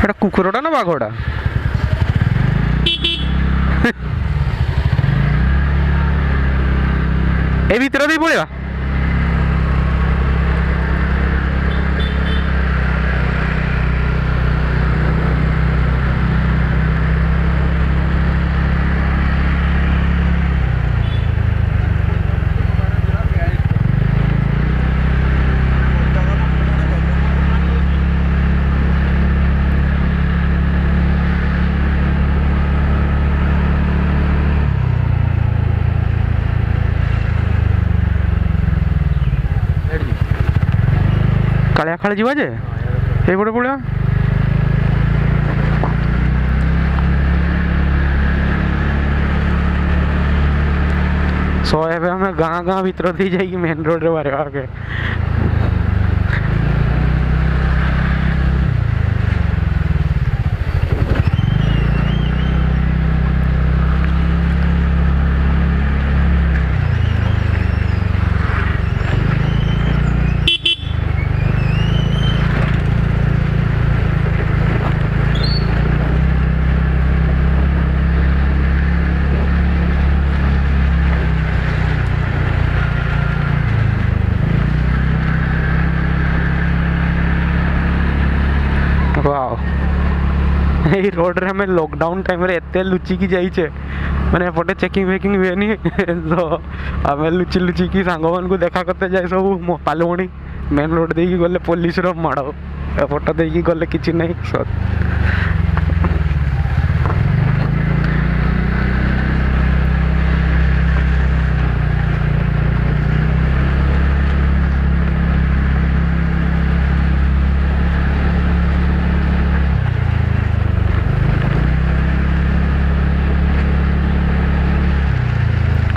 এটা কুকুরটা না বাঘটা? এই ভিতরে দিয়ে পড়িবা। କାଳିଆ ଖାଳି ଯିବା ଯେ ଏଇପଟେ ପଡ଼ିବା। ସୋ ଏବେ ଆମେ ଗାଁ ଗାଁ ଭିତର ଦେଇ ଯାଇକି ମେନ୍ ରୋଡ଼ରେ ବାହାରିବା। ଓକେ, এই ରୋଡ଼ରେ ଆମେ ଲକଡାଉନ୍ ଟାଇମ୍ରେ ଏତେ ଲୁଚିକି ଯାଇଛେ, ମାନେ ଏପଟେ ଚେକିଂ ଫେକିଂ ହୁଏନି ତ ଆମେ ଲୁଚି ଲୁଚିକି ସାଙ୍ଗମାନଙ୍କୁ ଦେଖା କରତେ ଯାଏ ସବୁ ପାଲମଣି। ମେନ୍ ରୋଡ଼ ଦେଇକି ଗଲେ ପୋଲିସର ମାଡ଼, ଏପଟ ଦେଇକି ଗଲେ କିଛି ନାହିଁ।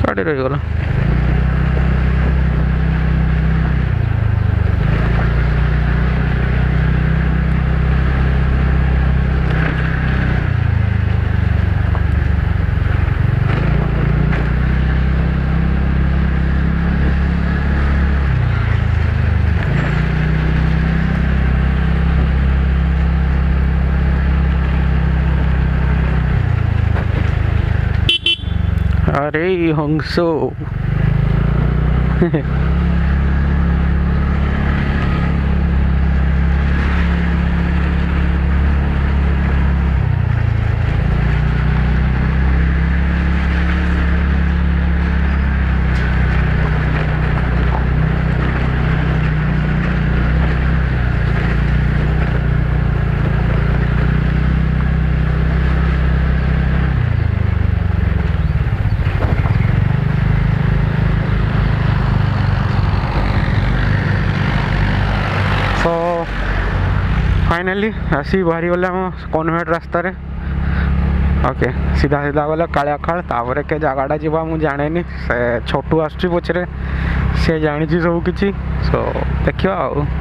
ଗାଡ଼ି ରହିଗଲା। अरे हंसो फाइनाली आसी बाहरी गले आम कन्वेट रास्तार। ओके, सीधा सीधा गले कालिया खाल, तापर के जगटा जा मुझे जाने से छोटू आसुची पछरे, से जानी सब किसी। सो देखिए।